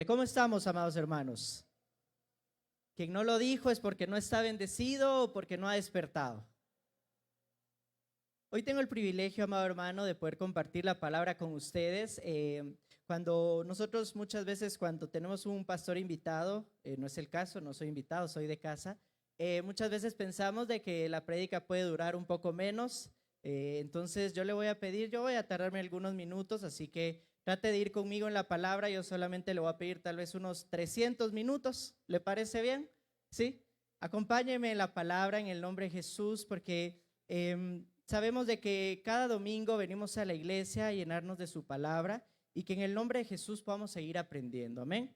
¿Cómo estamos, amados hermanos? Quien no lo dijo es porque no está bendecido o porque no ha despertado. Hoy tengo el privilegio, amado hermano, de poder compartir la palabra con ustedes. Cuando nosotros muchas veces cuando tenemos un pastor invitado, no es el caso, no soy invitado, soy de casa, muchas veces pensamos de que la prédica puede durar un poco menos. Entonces yo le voy a pedir, yo voy a tardarme algunos minutos, así que trate de ir conmigo en la palabra. Yo solamente le voy a pedir tal vez unos 300 minutos. ¿Le parece bien? ¿Sí? Acompáñeme en la palabra en el nombre de Jesús, porque sabemos de que cada domingo venimos a la iglesia a llenarnos de su palabra y que en el nombre de Jesús podamos seguir aprendiendo. Amén.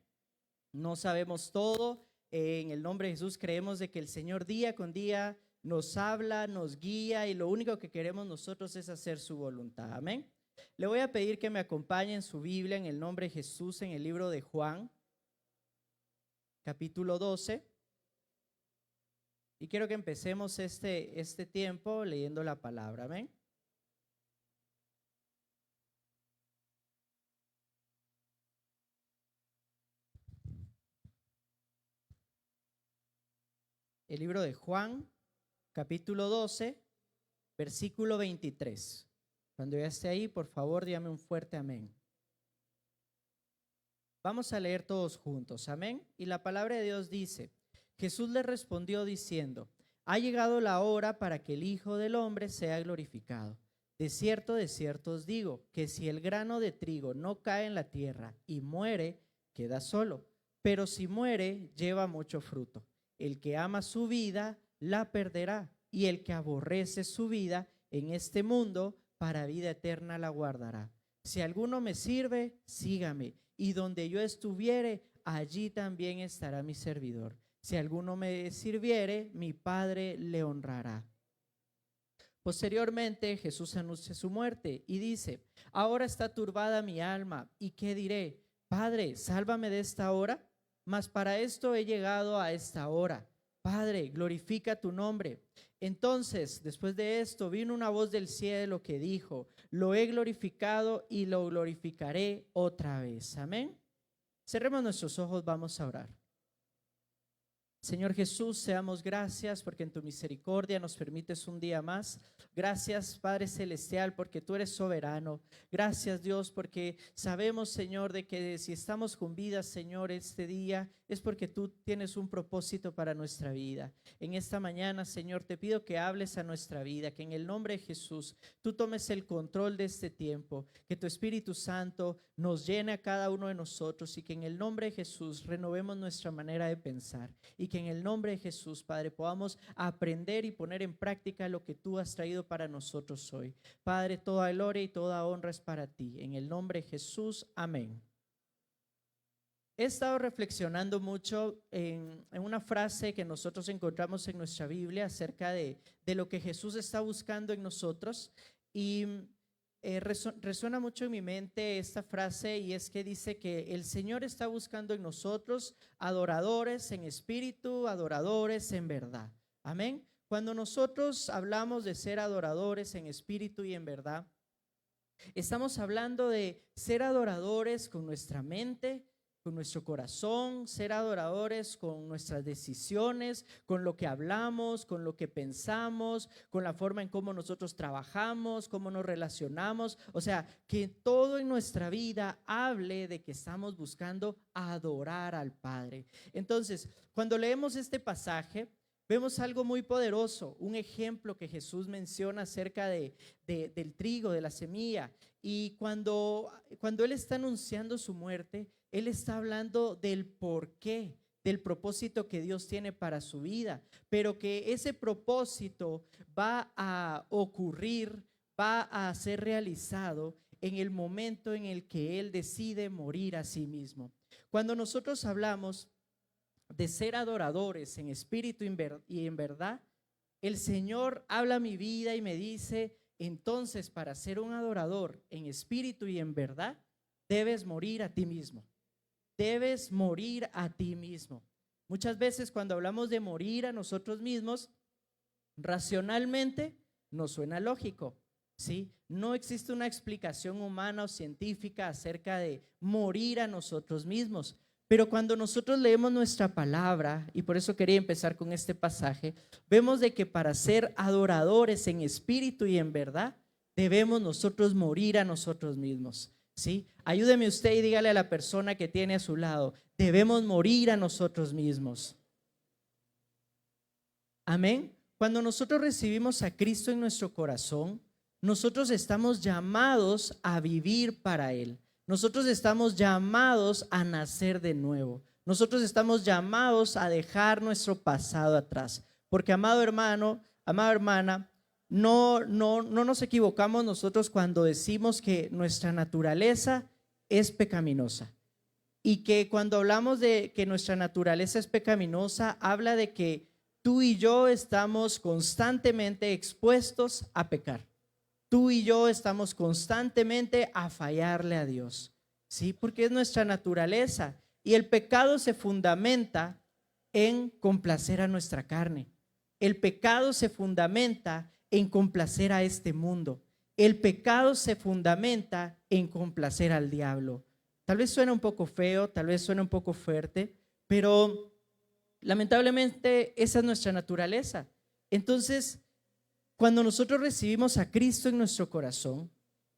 No sabemos todo. En el nombre de Jesús creemos de que el Señor día con día nos habla, nos guía y lo único que queremos nosotros es hacer su voluntad. Amén. Le voy a pedir que me acompañe en su Biblia en el nombre de Jesús en el libro de Juan, capítulo 12. Y quiero que empecemos este tiempo leyendo la palabra. Amén. El libro de Juan, capítulo 12, versículo 23. Cuando ya esté ahí, por favor, dígame un fuerte amén. Vamos a leer todos juntos, amén. Y la palabra de Dios dice: Jesús le respondió diciendo: ha llegado la hora para que el Hijo del Hombre sea glorificado. De cierto os digo, que si el grano de trigo no cae en la tierra y muere, queda solo. Pero si muere, lleva mucho fruto. El que ama su vida, la perderá. Y el que aborrece su vida en este mundo, para vida eterna la guardará. Si alguno me sirve, sígame. Y donde yo estuviere, allí también estará mi servidor. Si alguno me sirviere, mi Padre le honrará. Posteriormente, Jesús anuncia su muerte y dice: ahora está turbada mi alma, ¿y qué diré? Padre, sálvame de esta hora. Mas para esto he llegado a esta hora. Padre, glorifica tu nombre. Entonces, después de esto, vino una voz del cielo que dijo: lo he glorificado y lo glorificaré otra vez. Amén. Cerremos nuestros ojos, vamos a orar. Señor Jesús, seamos gracias porque en tu misericordia nos permites un día más. Gracias, Padre Celestial, porque tú eres soberano. Gracias, Dios, porque sabemos, Señor, de que si estamos con vida, Señor, este día es porque tú tienes un propósito para nuestra vida. En esta mañana, Señor, te pido que hables a nuestra vida, que en el nombre de Jesús tú tomes el control de este tiempo, que tu Espíritu Santo nos llene a cada uno de nosotros y que en el nombre de Jesús renovemos nuestra manera de pensar y que en el nombre de Jesús, Padre, podamos aprender y poner en práctica lo que tú has traído para nosotros hoy. Padre, toda gloria y toda honra es para ti. En el nombre de Jesús, amén. He estado reflexionando mucho en una frase que nosotros encontramos en nuestra Biblia acerca de lo que Jesús está buscando en nosotros y resuena mucho en mi mente esta frase, y es que dice que el Señor está buscando en nosotros adoradores en espíritu, adoradores en verdad. Amén. Cuando nosotros hablamos de ser adoradores en espíritu y en verdad, estamos hablando de ser adoradores con nuestra mente, con nuestro corazón, ser adoradores con nuestras decisiones, con lo que hablamos, con lo que pensamos, con la forma en cómo nosotros trabajamos, cómo nos relacionamos. O sea, que todo en nuestra vida hable de que estamos buscando adorar al Padre. Entonces, cuando leemos este pasaje, vemos algo muy poderoso, un ejemplo que Jesús menciona acerca del trigo, de la semilla. Y cuando Él está anunciando su muerte, Él está hablando del porqué, del propósito que Dios tiene para su vida, pero que ese propósito va a ocurrir, va a ser realizado en el momento en el que Él decide morir a sí mismo. Cuando nosotros hablamos de ser adoradores en espíritu y en verdad, el Señor habla a mi vida y me dice: entonces, para ser un adorador en espíritu y en verdad, debes morir a ti mismo. Debes morir a ti mismo. Muchas veces cuando hablamos de morir a nosotros mismos, racionalmente nos suena lógico, ¿sí? No existe una explicación humana o científica acerca de morir a nosotros mismos. Pero cuando nosotros leemos nuestra palabra, y por eso quería empezar con este pasaje, vemos de que para ser adoradores en espíritu y en verdad, debemos nosotros morir a nosotros mismos, ¿sí? Ayúdeme usted y dígale a la persona que tiene a su lado, debemos morir a nosotros mismos. Amén. Cuando nosotros recibimos a Cristo en nuestro corazón, nosotros estamos llamados a vivir para Él. Nosotros estamos llamados a nacer de nuevo. Nosotros estamos llamados a dejar nuestro pasado atrás. Porque, amado hermano, amada hermana, no nos equivocamos nosotros cuando decimos que nuestra naturaleza es pecaminosa. Y que cuando hablamos de que nuestra naturaleza es pecaminosa, habla de que tú y yo estamos constantemente expuestos a pecar. Tú y yo estamos constantemente a fallarle a Dios, ¿sí? Porque es nuestra naturaleza y el pecado se fundamenta en complacer a nuestra carne. El pecado se fundamenta en complacer a este mundo. El pecado se fundamenta en complacer al diablo. Tal vez suena un poco feo, tal vez suena un poco fuerte, pero lamentablemente esa es nuestra naturaleza. Entonces, cuando nosotros recibimos a Cristo en nuestro corazón,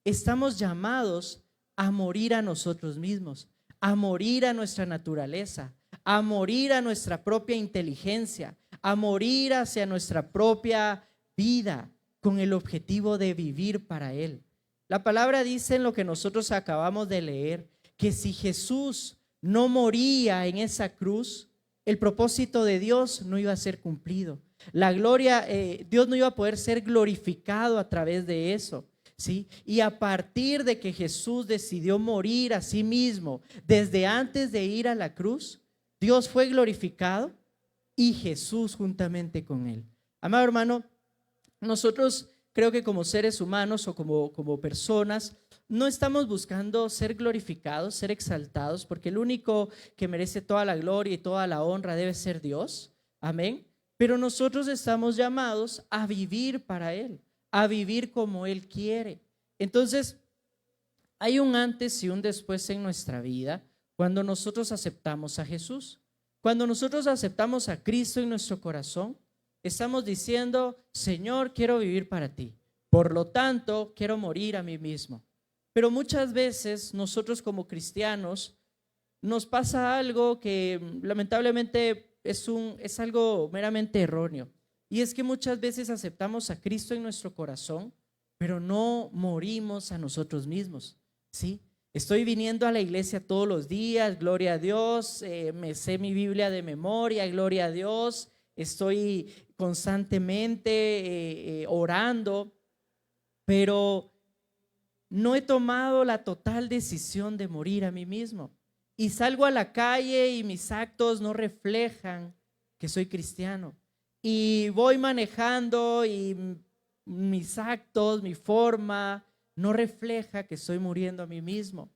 estamos llamados a morir a nosotros mismos, a morir a nuestra naturaleza, a morir a nuestra propia inteligencia, a morir hacia nuestra propia vida con el objetivo de vivir para Él. La palabra dice en lo que nosotros acabamos de leer, que si Jesús no moría en esa cruz, el propósito de Dios no iba a ser cumplido. La gloria, Dios no iba a poder ser glorificado a través de eso, ¿sí? Y a partir de que Jesús decidió morir a sí mismo, desde antes de ir a la cruz, Dios fue glorificado y Jesús juntamente con Él. Amado hermano, nosotros creo que como seres humanos o como personas, no estamos buscando ser glorificados, ser exaltados, porque el único que merece toda la gloria y toda la honra debe ser Dios. Amén. Pero nosotros estamos llamados a vivir para Él, a vivir como Él quiere. Entonces, hay un antes y un después en nuestra vida cuando nosotros aceptamos a Jesús. Cuando nosotros aceptamos a Cristo en nuestro corazón, estamos diciendo, Señor, quiero vivir para ti. Por lo tanto, quiero morir a mí mismo. Pero muchas veces nosotros como cristianos nos pasa algo que lamentablemente es algo meramente erróneo. Y es que muchas veces aceptamos a Cristo en nuestro corazón, pero no morimos a nosotros mismos, ¿sí? Estoy viniendo a la iglesia todos los días, gloria a Dios, me sé mi Biblia de memoria, gloria a Dios, estoy constantemente orando, pero no he tomado la total decisión de morir a mí mismo. Y salgo a la calle y mis actos no reflejan que soy cristiano. Y voy manejando y mis actos, mi forma, no refleja que estoy muriendo a mí mismo,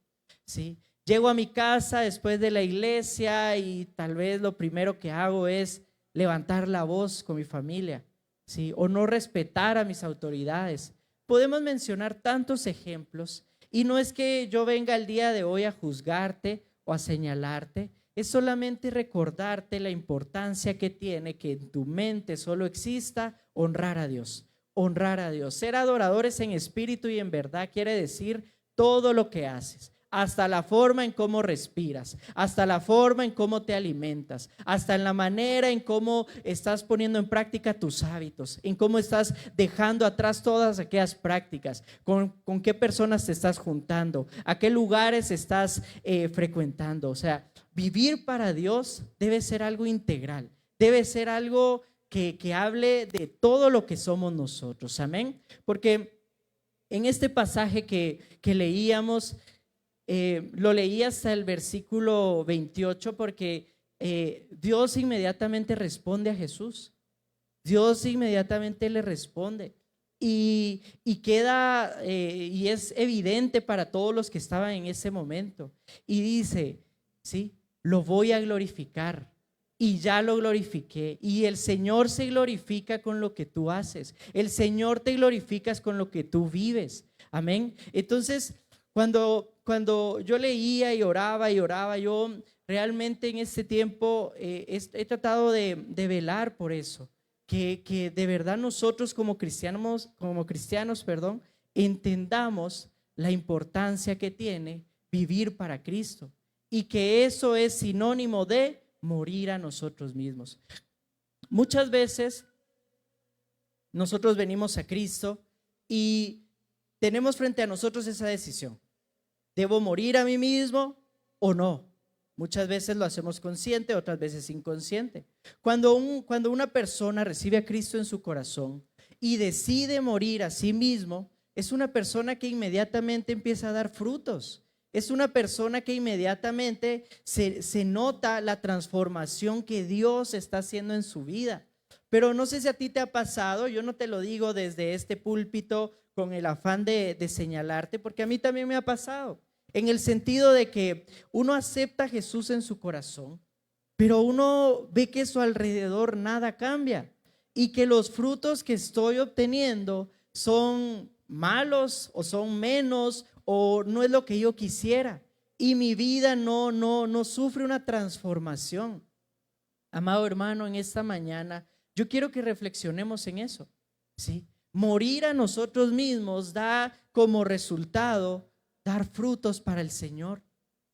¿sí? Llego a mi casa después de la iglesia y tal vez lo primero que hago es levantar la voz con mi familia, ¿sí? O no respetar a mis autoridades. Podemos mencionar tantos ejemplos y no es que yo venga el día de hoy a juzgarte o a señalarte, es solamente recordarte la importancia que tiene que en tu mente solo exista honrar a Dios, honrar a Dios. Ser adoradores en espíritu y en verdad quiere decir todo lo que haces, hasta la forma en cómo respiras, hasta la forma en cómo te alimentas, hasta en la manera en cómo estás poniendo en práctica tus hábitos, en cómo estás dejando atrás todas aquellas prácticas, con qué personas te estás juntando, a qué lugares estás frecuentando. O sea, vivir para Dios debe ser algo integral, debe ser algo que hable de todo lo que somos nosotros. Amén. Porque en este pasaje que leíamos, lo leí hasta el versículo 28 porque Dios inmediatamente responde a Jesús. Dios inmediatamente le responde y queda y es evidente para todos los que estaban en ese momento. Y dice, sí, lo voy a glorificar y ya lo glorifiqué. Y el Señor se glorifica con lo que tú haces. El Señor te glorificas con lo que tú vives. Amén. Entonces, cuando yo leía y oraba, yo realmente en este tiempo he tratado de velar por eso, que de verdad nosotros como cristianos, perdón, entendamos la importancia que tiene vivir para Cristo y que eso es sinónimo de morir a nosotros mismos. Muchas veces nosotros venimos a Cristo y tenemos frente a nosotros esa decisión: ¿debo morir a mí mismo o no? Muchas veces lo hacemos consciente, otras veces inconsciente. Cuando una persona recibe a Cristo en su corazón y decide morir a sí mismo, es una persona que inmediatamente empieza a dar frutos. Es una persona que inmediatamente se nota la transformación que Dios está haciendo en su vida. Pero no sé si a ti te ha pasado, yo no te lo digo desde este púlpito con el afán de señalarte, porque a mí también me ha pasado, en el sentido de que uno acepta a Jesús en su corazón, pero uno ve que a su alrededor nada cambia y que los frutos que estoy obteniendo son malos o son menos o no es lo que yo quisiera y mi vida no sufre una transformación. Amado hermano, en esta mañana yo quiero que reflexionemos en eso, ¿sí? Morir a nosotros mismos da como resultado dar frutos para el Señor.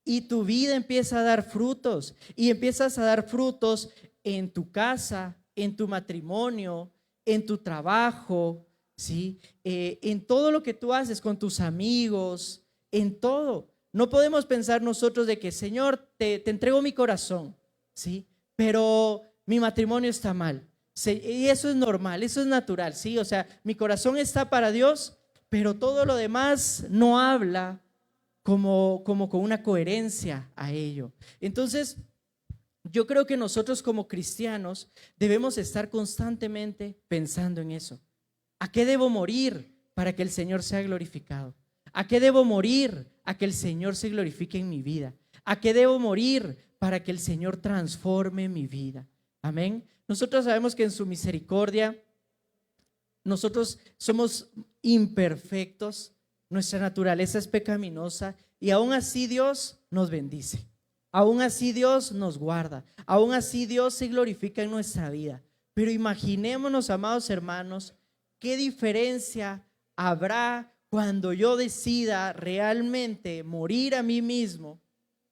Y tu vida empieza a dar frutos. Y empiezas a dar frutos en tu casa, en tu matrimonio, en tu trabajo, ¿sí? En todo lo que tú haces con tus amigos, en todo. No podemos pensar nosotros de que, Señor, te entrego mi corazón, ¿sí? Pero mi matrimonio está mal. Y eso es normal, eso es natural, ¿sí? O sea, mi corazón está para Dios, pero todo lo demás no habla como con una coherencia a ello. Entonces, yo creo que nosotros como cristianos debemos estar constantemente pensando en eso. ¿A qué debo morir para que el Señor sea glorificado? ¿A qué debo morir a que el Señor se glorifique en mi vida? ¿A qué debo morir para que el Señor transforme mi vida? Amén. Nosotros sabemos que en su misericordia nosotros somos imperfectos, nuestra naturaleza es pecaminosa y aún así Dios nos bendice, aún así Dios nos guarda, aún así Dios se glorifica en nuestra vida. Pero imaginémonos, amados hermanos, qué diferencia habrá cuando yo decida realmente morir a mí mismo.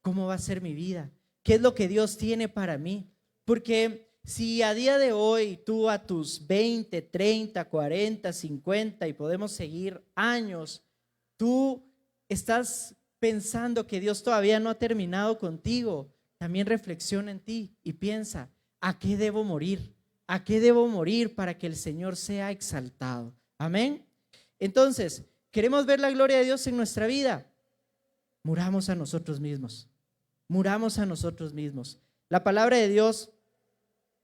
¿Cómo va a ser mi vida? ¿Qué es lo que Dios tiene para mí? Porque si a día de hoy tú a tus 20, 30, 40, 50 y podemos seguir años, tú estás pensando que Dios todavía no ha terminado contigo, también reflexiona en ti y piensa: ¿a qué debo morir? ¿A qué debo morir para que el Señor sea exaltado? Amén. Entonces, ¿queremos ver la gloria de Dios en nuestra vida? Muramos a nosotros mismos. Muramos a nosotros mismos. La palabra de Dios,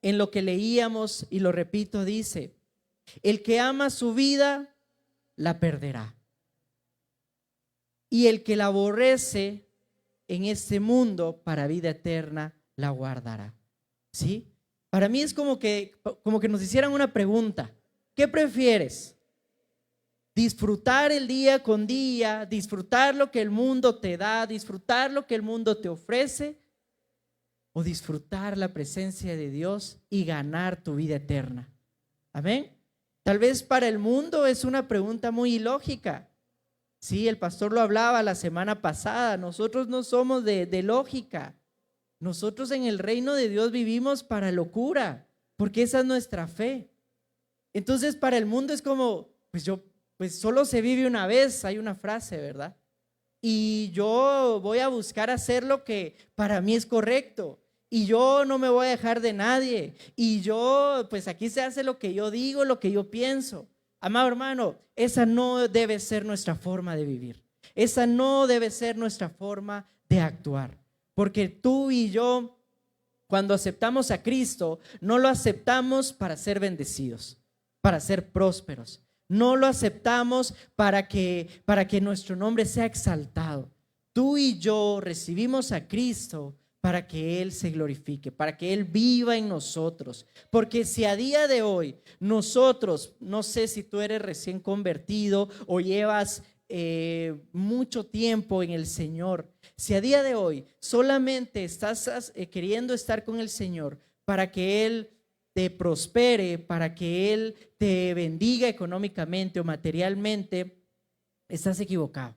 en lo que leíamos, y lo repito, dice: el que ama su vida, la perderá. Y el que la aborrece en este mundo, para vida eterna, la guardará. ¿Sí? Para mí es como que nos hicieran una pregunta: ¿qué prefieres? Disfrutar el día con día, disfrutar lo que el mundo te da, disfrutar lo que el mundo te ofrece, o disfrutar la presencia de Dios y ganar tu vida eterna. Amén. Tal vez para el mundo es una pregunta muy ilógica. Sí, el pastor lo hablaba la semana pasada. Nosotros no somos de lógica. Nosotros en el reino de Dios vivimos para locura, porque esa es nuestra fe. Entonces para el mundo es como, pues solo se vive una vez, hay una frase, ¿verdad? Y yo voy a buscar hacer lo que para mí es correcto. Y yo no me voy a dejar de nadie. Y yo, pues aquí se hace lo que yo digo, lo que yo pienso. Amado hermano, esa no debe ser nuestra forma de vivir. Esa no debe ser nuestra forma de actuar. Porque tú y yo, cuando aceptamos a Cristo, no lo aceptamos para ser bendecidos, para ser prósperos. No lo aceptamos para que nuestro nombre sea exaltado. Tú y yo recibimos a Cristo para que Él se glorifique, para que Él viva en nosotros. Porque si a día de hoy nosotros, no sé si tú eres recién convertido o llevas mucho tiempo en el Señor, si a día de hoy solamente estás queriendo estar con el Señor para que Él te prospere, para que Él te bendiga económicamente o materialmente, estás equivocado.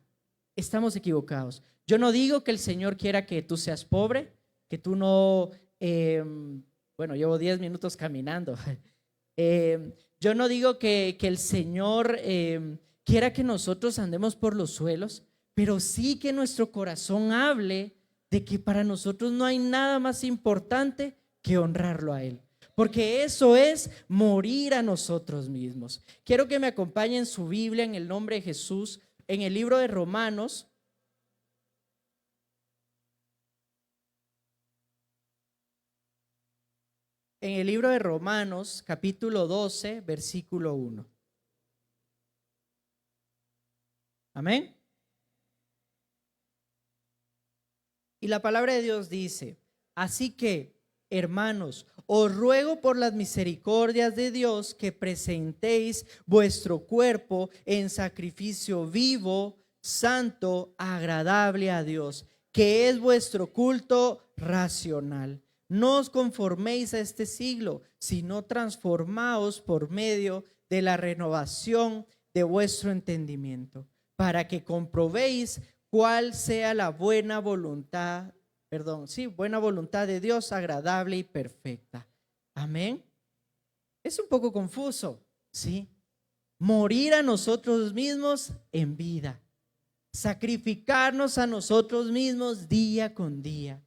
Estamos equivocados. Yo no digo que el Señor quiera que tú seas pobre, que tú no, bueno, llevo 10 minutos caminando. Yo no digo que el Señor quiera que nosotros andemos por los suelos, pero sí que nuestro corazón hable de que para nosotros no hay nada más importante que honrarlo a Él. Porque eso es morir a nosotros mismos. Quiero que me acompañen su Biblia en el nombre de Jesús, en el libro de Romanos. En el libro de Romanos, capítulo 12, versículo 1. Amén. Y la palabra de Dios dice: así que, hermanos, os ruego por las misericordias de Dios que presentéis vuestro cuerpo en sacrificio vivo, santo, agradable a Dios, que es vuestro culto racional. No os conforméis a este siglo, sino transformaos por medio de la renovación de vuestro entendimiento, para que comprobéis cuál sea la buena voluntad de Dios, agradable y perfecta. Amén. Es un poco confuso, ¿sí? Morir a nosotros mismos en vida, sacrificarnos a nosotros mismos día con día.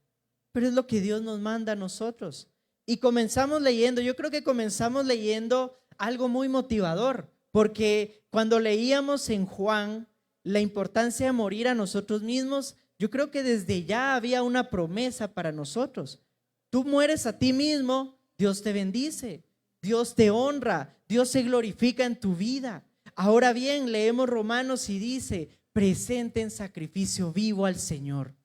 Pero es lo que Dios nos manda a nosotros. Y comenzamos leyendo, yo creo que comenzamos leyendo algo muy motivador, porque cuando leíamos en Juan la importancia de morir a nosotros mismos, yo creo que desde ya había una promesa para nosotros. Tú mueres a ti mismo, Dios te bendice, Dios te honra, Dios se glorifica en tu vida. Ahora bien, leemos Romanos y dice: presenten sacrificio vivo al Señor.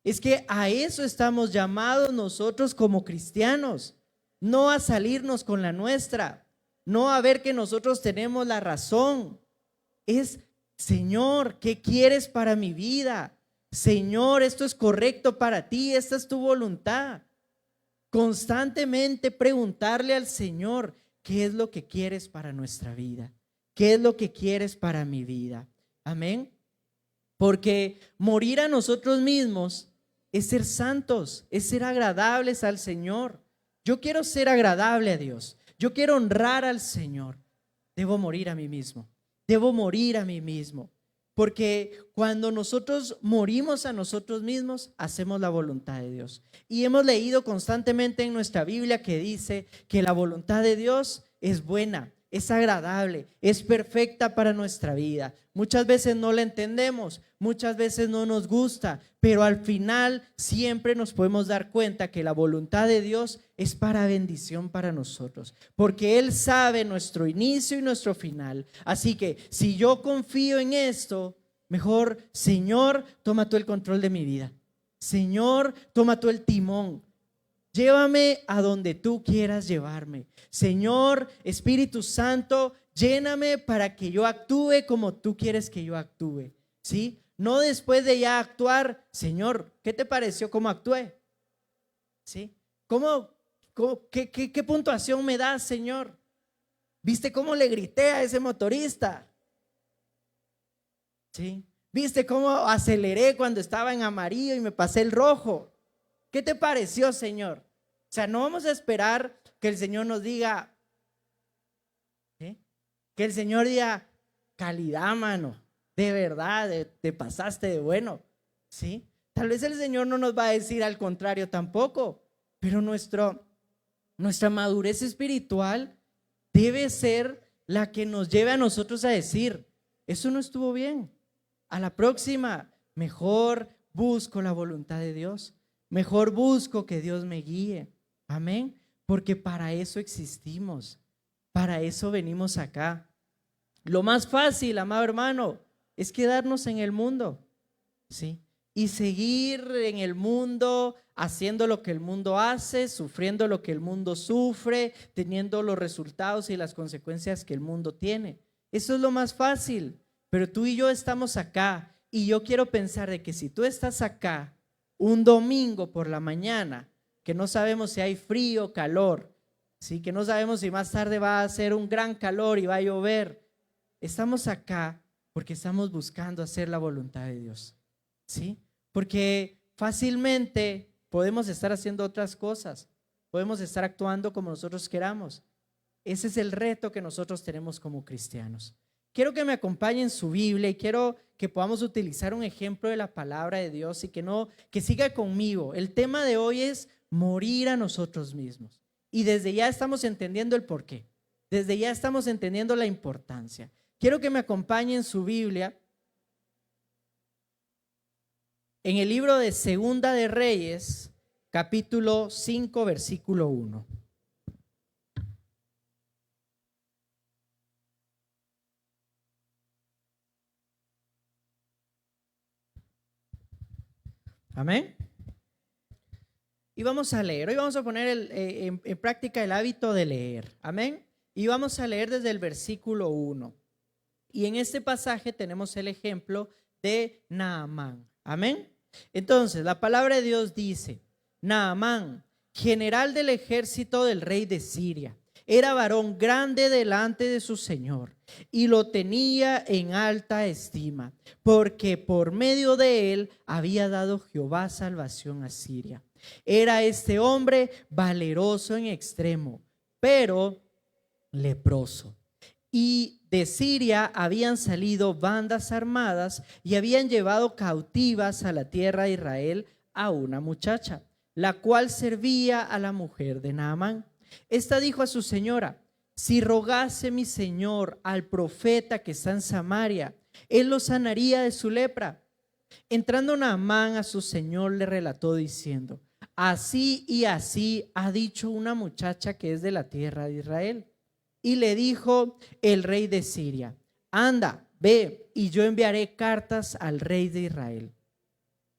Es que a eso estamos llamados nosotros como cristianos, no a salirnos con la nuestra, no a ver que nosotros tenemos la razón. Es: Señor, ¿qué quieres para mi vida? Señor, esto es correcto para ti, esta es tu voluntad. Constantemente preguntarle al Señor: ¿qué es lo que quieres para nuestra vida? ¿Qué es lo que quieres para mi vida? Amén. Porque morir a nosotros mismos es ser santos, es ser agradables al Señor. Yo quiero ser agradable a Dios, yo quiero honrar al Señor. Debo morir a mí mismo, debo morir a mí mismo. Porque cuando nosotros morimos a nosotros mismos, hacemos la voluntad de Dios. Y hemos leído constantemente en nuestra Biblia que dice que la voluntad de Dios es buena, es agradable, es perfecta para nuestra vida. Muchas veces no la entendemos, muchas veces no nos gusta, pero al final siempre nos podemos dar cuenta que la voluntad de Dios es para bendición para nosotros, porque Él sabe nuestro inicio y nuestro final. Así que si yo confío en esto, mejor: Señor, toma tú el control de mi vida. Señor, toma tú el timón. Llévame a donde tú quieras llevarme. Señor, Espíritu Santo, lléname para que yo actúe como tú quieres que yo actúe. ¿Sí? No después de ya actuar: Señor, ¿qué te pareció cómo actué? ¿Sí? ¿Qué puntuación me das, Señor? ¿Viste cómo le grité a ese motorista? ¿Sí? ¿Viste cómo aceleré cuando estaba en amarillo y me pasé el rojo? ¿Qué te pareció, Señor? O sea, no vamos a esperar que el Señor nos diga, ¿sí?, que el Señor diga: calidad, mano, de verdad, te pasaste de bueno, ¿sí? Tal vez el Señor no nos va a decir al contrario tampoco, pero nuestra madurez espiritual debe ser la que nos lleve a nosotros a decir: eso no estuvo bien, a la próxima mejor busco la voluntad de Dios, mejor busco que Dios me guíe. Amén. Porque para eso existimos, para eso venimos acá. Lo más fácil, amado hermano, es quedarnos en el mundo, ¿sí? Y seguir en el mundo, haciendo lo que el mundo hace, sufriendo lo que el mundo sufre, teniendo los resultados y las consecuencias que el mundo tiene. Eso es lo más fácil. pero tú y yo estamos acá y yo quiero pensar de que si tú estás acá un domingo por la mañana, que no sabemos si hay frío o calor, ¿sí? Que no sabemos si más tarde va a hacer un gran calor y va a llover, estamos acá porque estamos buscando hacer la voluntad de Dios, ¿sí? Porque fácilmente podemos estar haciendo otras cosas, podemos estar actuando como nosotros queramos. Ese es el reto que nosotros tenemos como cristianos. Quiero que me acompañen su Biblia y quiero que podamos utilizar un ejemplo de la palabra de Dios y que siga conmigo. El tema de hoy es morir a nosotros mismos. Y desde ya estamos entendiendo el porqué. Desde ya estamos entendiendo la importancia. Quiero que me acompañen su Biblia en el libro de Segunda de Reyes, capítulo 5, versículo 1. Amén. Y vamos a leer. Hoy vamos a poner en práctica el hábito de leer. Amén. Y vamos a leer desde el versículo 1. Y en este pasaje tenemos el ejemplo de Naamán. Amén. Entonces, la palabra de Dios dice: Naamán, general del ejército del rey de Siria, era varón grande delante de su señor y lo tenía en alta estima, porque por medio de él había dado Jehová salvación a Siria. Era este hombre valeroso en extremo, pero leproso. Y de Siria habían salido bandas armadas y habían llevado cautivas a la tierra de Israel a una muchacha, la cual servía a la mujer de Naamán. Esta dijo a su señora: si rogase mi señor al profeta que está en Samaria, él lo sanaría de su lepra. Entrando Naamán a su señor le relató diciendo: así y así ha dicho una muchacha que es de la tierra de Israel. Y le dijo el rey de Siria: anda, ve, y yo enviaré cartas al rey de Israel.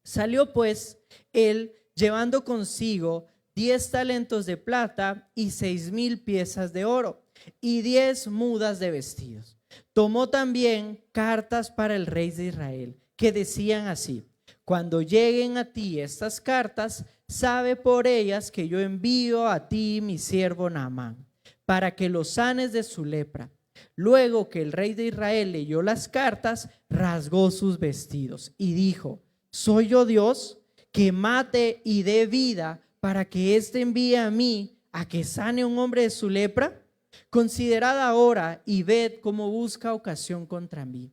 Salió pues él llevando consigo 10 talentos de plata y 6,000 piezas de oro y 10 mudas de vestidos. Tomó también cartas para el rey de Israel que decían así: cuando lleguen a ti estas cartas, sabe por ellas que yo envío a ti mi siervo Naamán, para que lo sanes de su lepra. Luego que el rey de Israel leyó las cartas, rasgó sus vestidos y dijo: ¿soy yo Dios que mate y dé vida para que éste envíe a mí a que sane a un hombre de su lepra? Considerad ahora y ved cómo busca ocasión contra mí.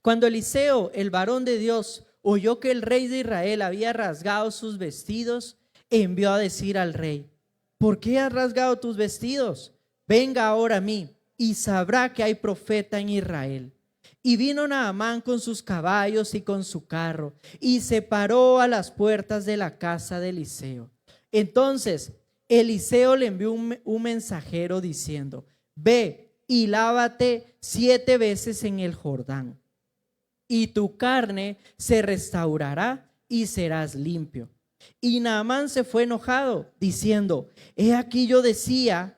Cuando Eliseo, el varón de Dios, oyó que el rey de Israel había rasgado sus vestidos, envió a decir al rey: ¿por qué has rasgado tus vestidos? Venga ahora a mí y sabrá que hay profeta en Israel. Y vino Naamán con sus caballos y con su carro y se paró a las puertas de la casa de Eliseo. Entonces Eliseo le envió un mensajero diciendo: ve y lávate 7 veces en el Jordán, y tu carne se restaurará y serás limpio. Y Naamán se fue enojado, diciendo: he aquí yo decía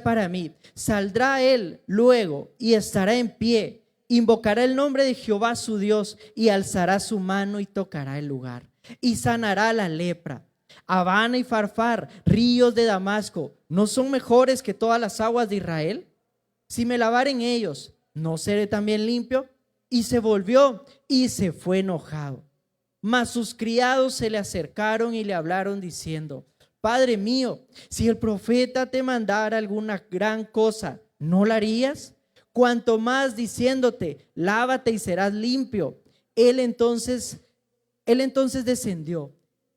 para mí, saldrá él luego y estará en pie, invocará el nombre de Jehová su Dios y alzará su mano y tocará el lugar y sanará la lepra. Habana y Farfar, ríos de Damasco, ¿no son mejores que todas las aguas de Israel? Si me lavare en ellos, ¿no seré también limpio? Y se volvió y se fue enojado. Mas sus criados se le acercaron y le hablaron diciendo: Padre mío, si el profeta te mandara alguna gran cosa, ¿no la harías? Cuanto más diciéndote: lávate y serás limpio. Él entonces descendió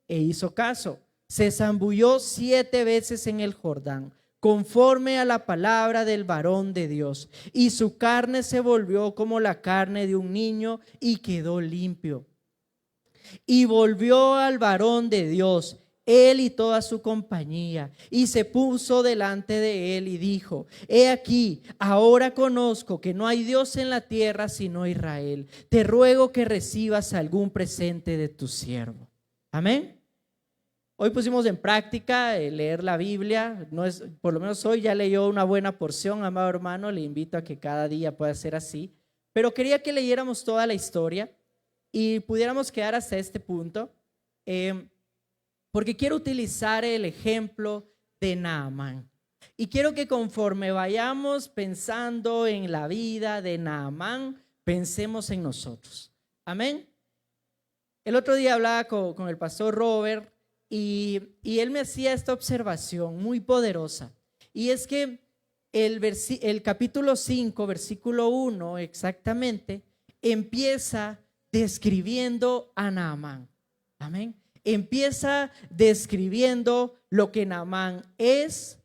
e hizo caso. Se zambulló 7 veces en el Jordán, conforme a la palabra del varón de Dios, y su carne se volvió como la carne de un niño y quedó limpio. Y volvió al varón de Dios, él y toda su compañía, y se puso delante de él y dijo: he aquí, ahora conozco que no hay Dios en la tierra sino Israel. Te ruego que recibas algún presente de tu siervo. Amén. Hoy pusimos en práctica leer la Biblia. No es, por lo menos hoy ya leyó una buena porción, amado hermano. Le invito a que cada día pueda ser así. Pero quería que leyéramos toda la historia y pudiéramos quedar hasta este punto, porque quiero utilizar el ejemplo de Naamán. Y quiero que conforme vayamos pensando en la vida de Naamán, pensemos en nosotros. Amén. El otro día hablaba con el pastor Robert y él me hacía esta observación muy poderosa. Y es que el capítulo 5, versículo 1 exactamente, empieza describiendo a Naamán. Amén. Empieza describiendo lo que Naamán es,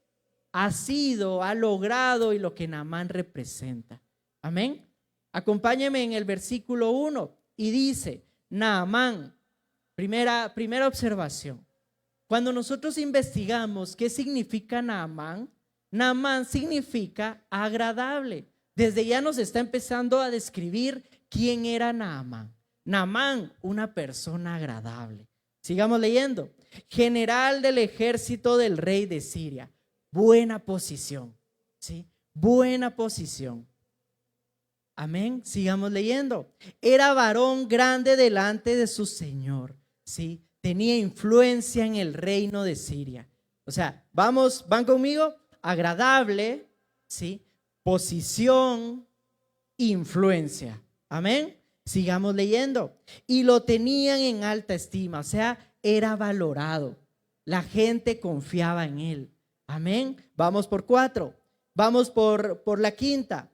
ha sido, ha logrado y lo que Naamán representa. Amén. Acompáñeme en el versículo 1 y dice: Naamán, primera observación. Cuando nosotros investigamos qué significa Naamán, Naamán significa agradable. Desde ya nos está empezando a describir quién era Naamán. Naamán, una persona agradable. Sigamos leyendo. General del ejército del rey de Siria. Buena posición, ¿sí? Buena posición. Amén. Sigamos leyendo. Era varón grande delante de su señor, ¿sí? Tenía influencia en el reino de Siria. O sea, van conmigo. Agradable, ¿sí? Posición, influencia. Amén. Sigamos leyendo. Y lo tenían en alta estima, o sea, era valorado. La gente confiaba en él. Amén. Vamos por 4. Vamos por la 5.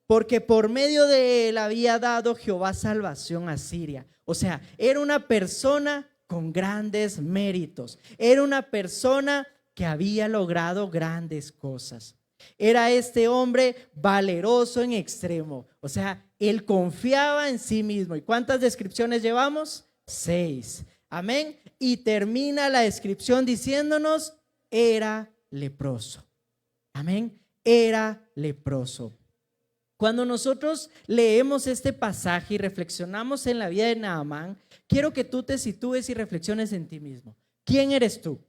Porque por medio de él había dado Jehová salvación a Siria. O sea, era una persona con grandes méritos. Era una persona que había logrado grandes cosas. Era este hombre valeroso en extremo. O sea, él confiaba en sí mismo. ¿Y cuántas descripciones llevamos? 6. Amén. Y termina la descripción diciéndonos: era leproso. Amén. Era leproso. Cuando nosotros leemos este pasaje y reflexionamos en la vida de Naamán, quiero que tú te sitúes y reflexiones en ti mismo. ¿Quién eres tú?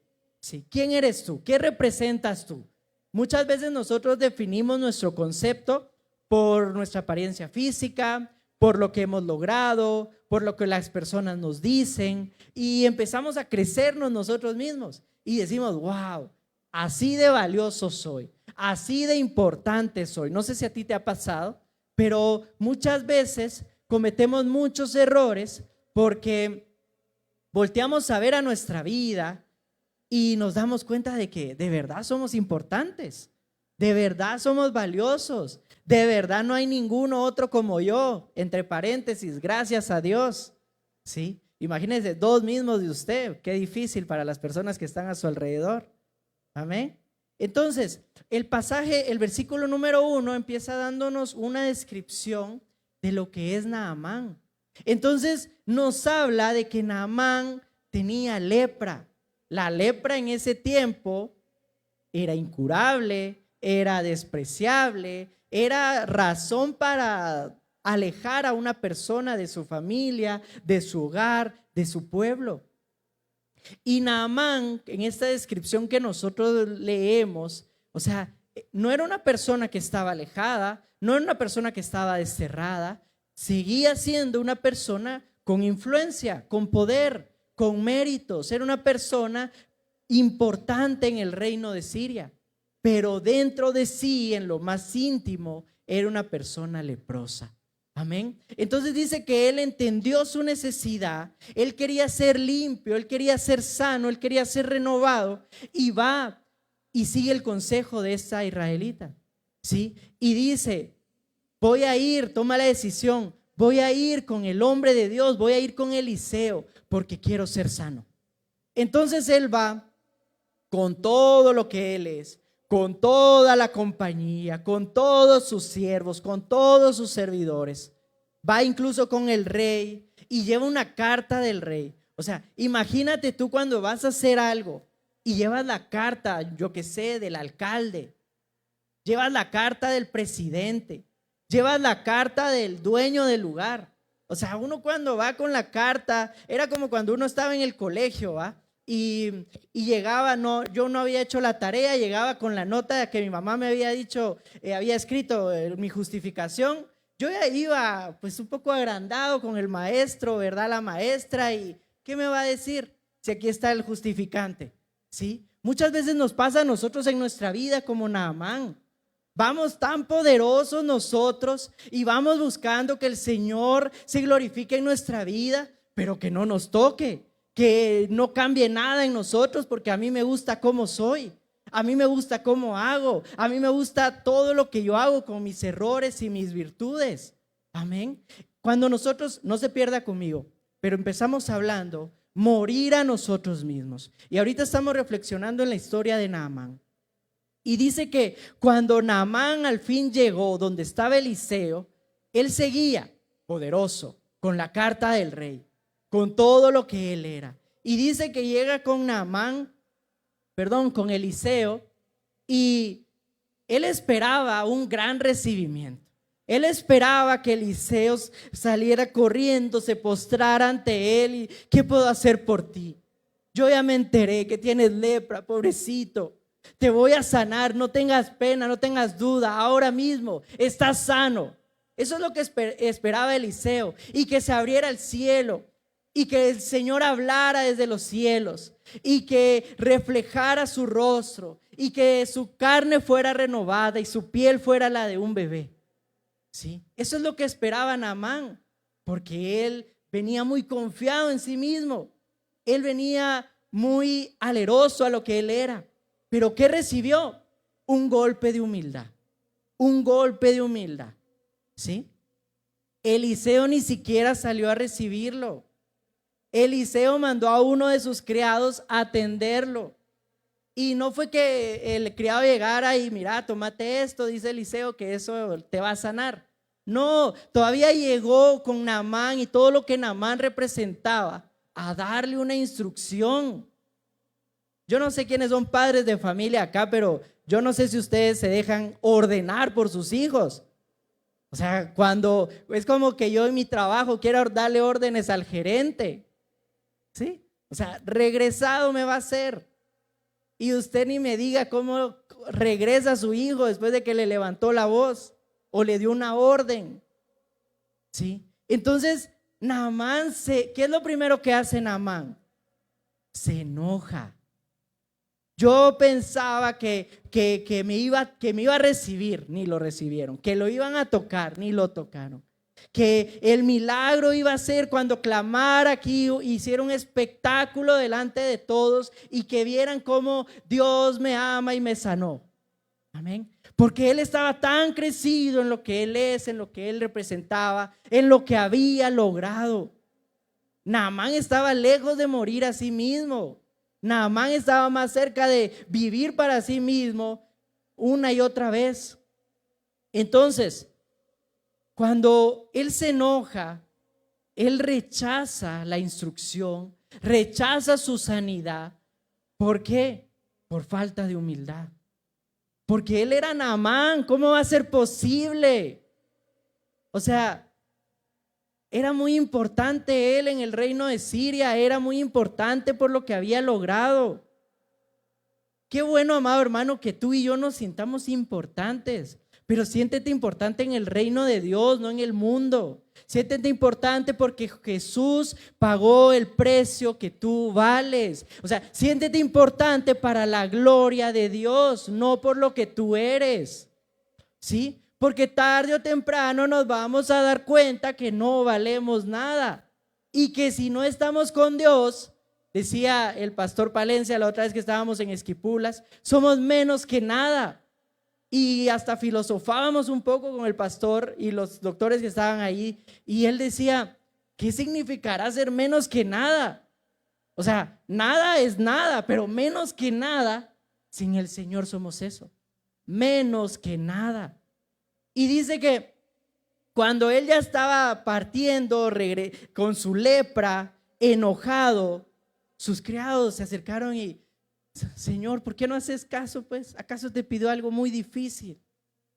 ¿Sí? ¿Quién eres tú? ¿Qué representas tú? Muchas veces nosotros definimos nuestro concepto por nuestra apariencia física, por lo que hemos logrado, por lo que las personas nos dicen, y empezamos a crecernos nosotros mismos y decimos: wow, así de valioso soy, así de importante soy. No sé si a ti te ha pasado, pero muchas veces cometemos muchos errores porque volteamos a ver a nuestra vida y nos damos cuenta de que de verdad somos importantes, de verdad somos valiosos, de verdad no hay ninguno otro como yo, entre paréntesis, gracias a Dios. ¿Sí? Imagínense, 2 mismos de usted, qué difícil para las personas que están a su alrededor. Amén. Entonces, el pasaje, el versículo número 1 empieza dándonos una descripción de lo que es Naamán. Entonces nos habla de que Naamán tenía lepra. La lepra en ese tiempo era incurable, era despreciable, era razón para alejar a una persona de su familia, de su hogar, de su pueblo. Y Naamán, en esta descripción que nosotros leemos, o sea, no era una persona que estaba alejada, no era una persona que estaba desterrada, seguía siendo una persona con influencia, con poder, con méritos. Era una persona importante en el reino de Siria, pero dentro de sí, en lo más íntimo, era una persona leprosa. Amén. Entonces dice que él entendió su necesidad, él quería ser limpio, él quería ser sano, él quería ser renovado, y va y sigue el consejo de esta israelita, ¿sí? Y dice: voy a ir, toma la decisión, voy a ir con el hombre de Dios, voy a ir con Eliseo porque quiero ser sano. Entonces él va con todo lo que él es, con toda la compañía, con todos sus siervos, con todos sus servidores. Va incluso con el rey y lleva una carta del rey. O sea, imagínate tú cuando vas a hacer algo y llevas la carta, yo qué sé, del alcalde, llevas la carta del presidente, llevas la carta del dueño del lugar. O sea, uno cuando va con la carta, era como cuando uno estaba en el colegio, ¿va? y llegaba, no, yo no había hecho la tarea, llegaba con la nota que mi mamá me había dicho, había escrito mi justificación. Yo ya iba pues un poco agrandado con el maestro, ¿verdad? La maestra, y ¿qué me va a decir si aquí está el justificante? ¿Sí? Muchas veces nos pasa a nosotros en nuestra vida como Naamán. Vamos tan poderosos nosotros y vamos buscando que el Señor se glorifique en nuestra vida, pero que no nos toque, que no cambie nada en nosotros, porque a mí me gusta cómo soy, a mí me gusta cómo hago, a mí me gusta todo lo que yo hago con mis errores y mis virtudes. Amén. Cuando nosotros, no se pierda conmigo, pero empezamos hablando, morir a nosotros mismos. Y ahorita estamos reflexionando en la historia de Naamán. Y dice que cuando Naamán al fin llegó donde estaba Eliseo, él seguía poderoso con la carta del rey, con todo lo que él era. Y dice que llega con con Eliseo, y él esperaba un gran recibimiento. Él esperaba que Eliseo saliera corriendo, se postrara ante él y ¿qué puedo hacer por ti? Yo ya me enteré que tienes lepra, pobrecito. Te voy a sanar, no tengas pena, no tengas duda, ahora mismo estás sano. Eso es lo que esperaba Eliseo, y que se abriera el cielo y que el Señor hablara desde los cielos y que reflejara su rostro y que su carne fuera renovada y su piel fuera la de un bebé. ¿Sí? Eso es lo que esperaba Naamán, porque él venía muy confiado en sí mismo, él venía muy aleroso a lo que él era. Pero ¿qué recibió? Un golpe de humildad. Un golpe de humildad. ¿Sí? Eliseo ni siquiera salió a recibirlo. Eliseo mandó a uno de sus criados a atenderlo. Y no fue que el criado llegara y mira, tómate esto, dice Eliseo, que eso te va a sanar. No, todavía llegó con Naamán y todo lo que Naamán representaba a darle una instrucción. Yo no sé quiénes son padres de familia acá, pero yo no sé si ustedes se dejan ordenar por sus hijos. O sea, cuando es como que yo en mi trabajo quiero darle órdenes al gerente, ¿sí? O sea, regresado me va a hacer. Y usted ni me diga cómo regresa su hijo después de que le levantó la voz o le dio una orden, ¿sí? Entonces, Naamán, ¿qué es lo primero que hace Naamán? Se enoja. Yo pensaba que me iba a recibir, ni lo recibieron, que lo iban a tocar, ni lo tocaron, que el milagro iba a ser cuando clamara aquí, hiciera un espectáculo delante de todos y que vieran cómo Dios me ama y me sanó. Amén. Porque él estaba tan crecido en lo que él es, en lo que él representaba, en lo que había logrado. Naamán estaba lejos de morir a sí mismo. Naamán estaba más cerca de vivir para sí mismo una y otra vez. Entonces, cuando él se enoja, él rechaza la instrucción, rechaza su sanidad. ¿Por qué? Por falta de humildad. Porque él era Naamán, ¿cómo va a ser posible? O sea, era muy importante él en el reino de Siria, era muy importante por lo que había logrado. Qué bueno, amado hermano, que tú y yo nos sintamos importantes, pero siéntete importante en el reino de Dios, no en el mundo. Siéntete importante porque Jesús pagó el precio que tú vales. O sea, siéntete importante para la gloria de Dios, no por lo que tú eres. ¿Sí? Porque tarde o temprano nos vamos a dar cuenta que no valemos nada y que si no estamos con Dios, decía el pastor Palencia la otra vez que estábamos en Esquipulas, somos menos que nada. Y hasta filosofábamos un poco con el pastor y los doctores que estaban ahí, y él decía, ¿qué significará ser menos que nada? O sea, nada es nada, pero menos que nada, sin el Señor somos eso, menos que nada. Y dice que cuando él ya estaba partiendo con su lepra, enojado, sus criados se acercaron y, Señor, ¿por qué no haces caso? Pues, ¿acaso te pidió algo muy difícil?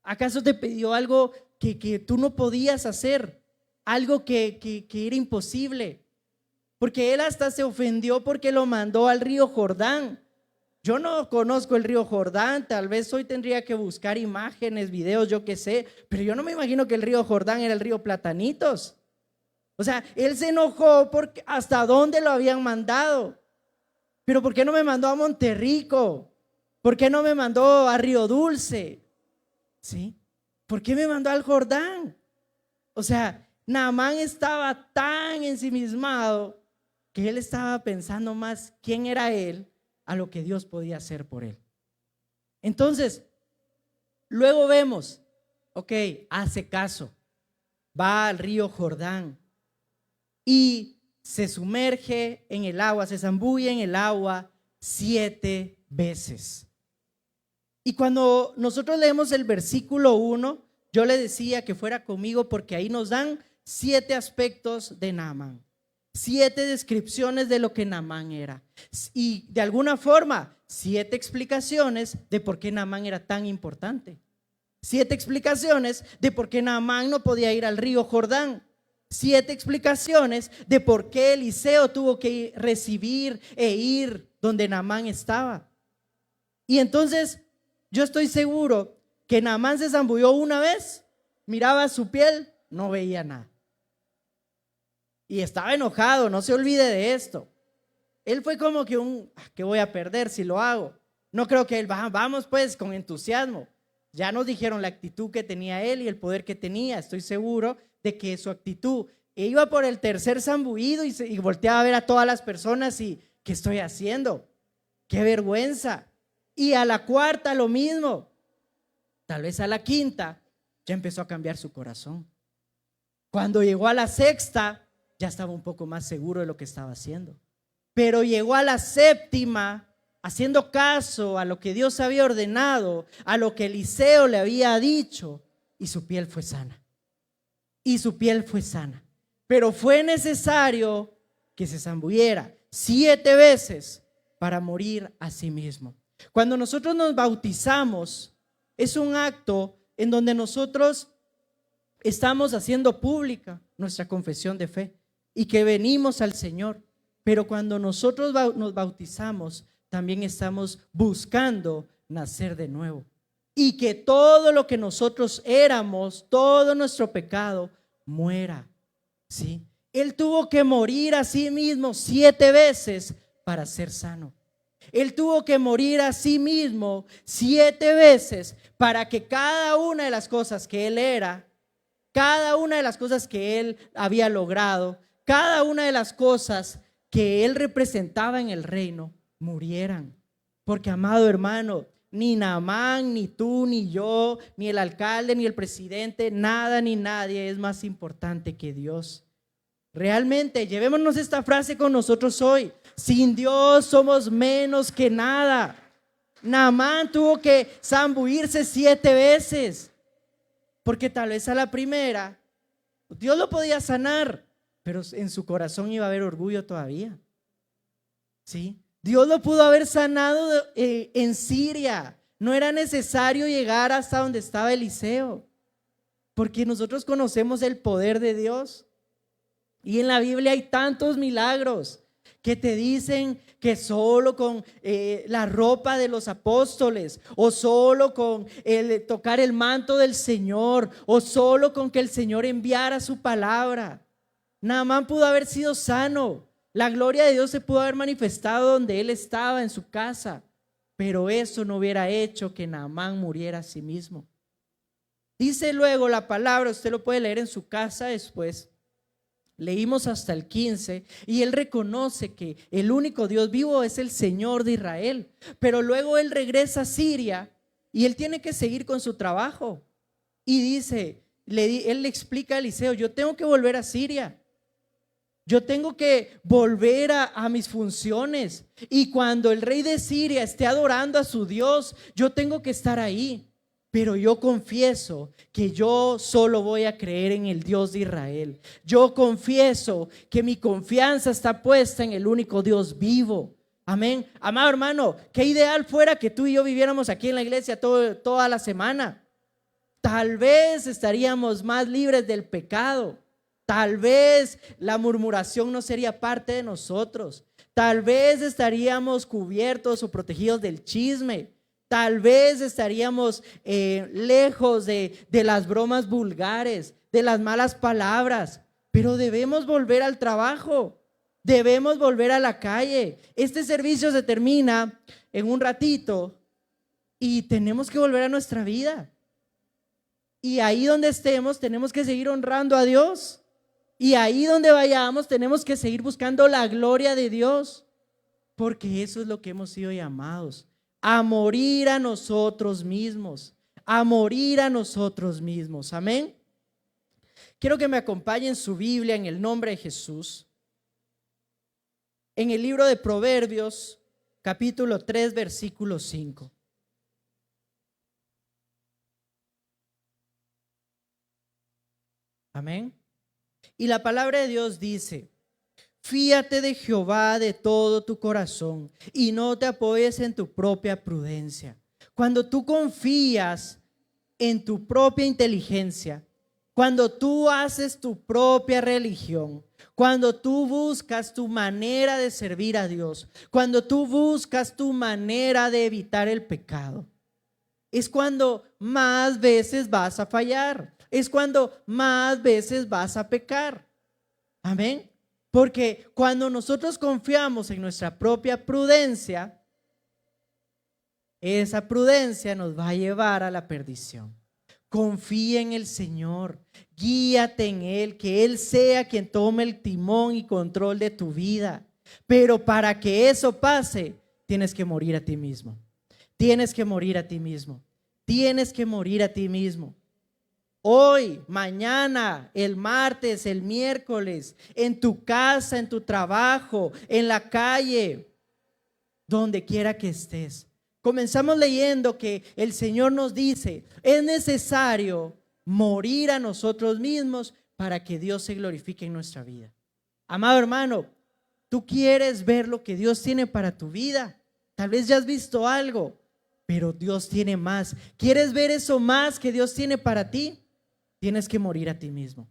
¿Acaso te pidió algo que tú no podías hacer? Algo que era imposible. porque él hasta se ofendió porque lo mandó al río Jordán. Yo no conozco el río Jordán, tal vez hoy tendría que buscar imágenes, videos, yo qué sé, pero yo no me imagino que el río Jordán era el río Platanitos. O sea, él se enojó porque hasta dónde lo habían mandado. Pero ¿por qué no me mandó a Monterrico? ¿Por qué no me mandó a Río Dulce? ¿Sí? ¿Por qué me mandó al Jordán? O sea, Naamán estaba tan ensimismado que él estaba pensando más quién era él a lo que Dios podía hacer por él. Entonces, luego vemos, ok, hace caso, va al río Jordán y se sumerge en el agua, se zambulle en el agua 7 veces. Y cuando nosotros leemos el versículo 1, yo le decía que fuera conmigo porque ahí nos dan 7 aspectos de Naamán, 7 descripciones de lo que Naamán era y de alguna forma 7 explicaciones de por qué Naamán era tan importante, 7 explicaciones de por qué Naamán no podía ir al río Jordán, 7 explicaciones de por qué Eliseo tuvo que recibir e ir donde Naamán estaba. Y entonces yo estoy seguro que Naamán se zambulló una vez, miraba su piel, no veía nada. Y estaba enojado, no se olvide de esto. Él fue como que ¿qué voy a perder si lo hago? No creo que él, vamos pues con entusiasmo. Ya nos dijeron la actitud que tenía él y el poder que tenía. Estoy seguro de que su actitud, iba por el tercer zambullido y volteaba a ver a todas las personas y ¿qué estoy haciendo? ¡Qué vergüenza! Y a la cuarta lo mismo. Tal vez a la quinta ya empezó a cambiar su corazón. Cuando llegó a la sexta ya estaba un poco más seguro de lo que estaba haciendo. Pero llegó a la séptima haciendo caso a lo que Dios había ordenado, a lo que Eliseo le había dicho, y su piel fue sana. Y su piel fue sana. Pero fue necesario que se zambulliera 7 veces para morir a sí mismo. Cuando nosotros nos bautizamos, es un acto en donde nosotros estamos haciendo pública nuestra confesión de fe y que venimos al Señor. Pero cuando nosotros nos bautizamos, también estamos buscando nacer de nuevo. Y que todo lo que nosotros éramos, todo nuestro pecado, muera. ¿Sí? Él tuvo que morir a sí mismo 7 veces para ser sano. Él tuvo que morir a sí mismo 7 veces para que cada una de las cosas que él era, cada una de las cosas que él había logrado, cada una de las cosas que él representaba en el reino, murieran. Porque, amado hermano, ni Naamán, ni tú, ni yo, ni el alcalde, ni el presidente, nada ni nadie es más importante que Dios. Realmente, llevémonos esta frase con nosotros hoy. Sin Dios somos menos que nada. Naamán tuvo que zambullirse 7 veces, porque tal vez a la primera Dios lo podía sanar, pero en su corazón iba a haber orgullo todavía. ¿Sí? Dios lo pudo haber sanado en Siria. No era necesario llegar hasta donde estaba Eliseo, porque nosotros conocemos el poder de Dios. Y en la Biblia hay tantos milagros que te dicen que solo con la ropa de los apóstoles, o solo con tocar el manto del Señor, o solo con que el Señor enviara su palabra, Naamán pudo haber sido sano. La gloria de Dios se pudo haber manifestado donde él estaba, en su casa, pero eso no hubiera hecho que Naamán muriera a sí mismo. Dice luego la palabra, usted lo puede leer en su casa después. Leímos hasta el 15 y él reconoce que el único Dios vivo es el Señor de Israel. Pero luego él regresa a Siria y él tiene que seguir con su trabajo. Y dice, él le explica a Eliseo, yo tengo que volver a Siria. Yo tengo que volver a mis funciones. Y cuando el rey de Siria esté adorando a su Dios, yo tengo que estar ahí. Pero yo confieso que yo solo voy a creer en el Dios de Israel. Yo confieso que mi confianza está puesta en el único Dios vivo. Amén. Amado hermano, qué ideal fuera que tú y yo viviéramos aquí en la iglesia toda la semana. Tal vez estaríamos más libres del pecado. Tal vez la murmuración no sería parte de nosotros. Tal vez estaríamos cubiertos o protegidos del chisme. Tal vez estaríamos lejos de las bromas vulgares, de las malas palabras. Pero debemos volver al trabajo. Debemos volver a la calle. Este servicio se termina en un ratito y tenemos que volver a nuestra vida. Y ahí donde estemos tenemos que seguir honrando a Dios. Y ahí donde vayamos tenemos que seguir buscando la gloria de Dios, porque eso es lo que hemos sido llamados, a morir a nosotros mismos, a morir a nosotros mismos. Amén. Quiero que me acompañen su Biblia en el nombre de Jesús. En el libro de Proverbios, capítulo 3, versículo 5. Amén. Y la palabra de Dios dice: fíate de Jehová de todo tu corazón y no te apoyes en tu propia prudencia. Cuando tú confías en tu propia inteligencia, cuando tú haces tu propia religión, cuando tú buscas tu manera de servir a Dios, cuando tú buscas tu manera de evitar el pecado, es cuando más veces vas a fallar. Es cuando más veces vas a pecar. Amén. Porque cuando nosotros confiamos en nuestra propia prudencia, esa prudencia nos va a llevar a la perdición. Confía en el Señor, guíate en Él, que Él sea quien tome el timón y control de tu vida. Pero para que eso pase, tienes que morir a ti mismo. Tienes que morir a ti mismo. Tienes que morir a ti mismo. Hoy, mañana, el martes, el miércoles, en tu casa, en tu trabajo, en la calle, donde quiera que estés. Comenzamos leyendo que el Señor nos dice: es necesario morir a nosotros mismos para que Dios se glorifique en nuestra vida. Amado hermano, tú quieres ver lo que Dios tiene para tu vida. Tal vez ya has visto algo, pero Dios tiene más. ¿Quieres ver eso más que Dios tiene para ti? Tienes que morir a ti mismo.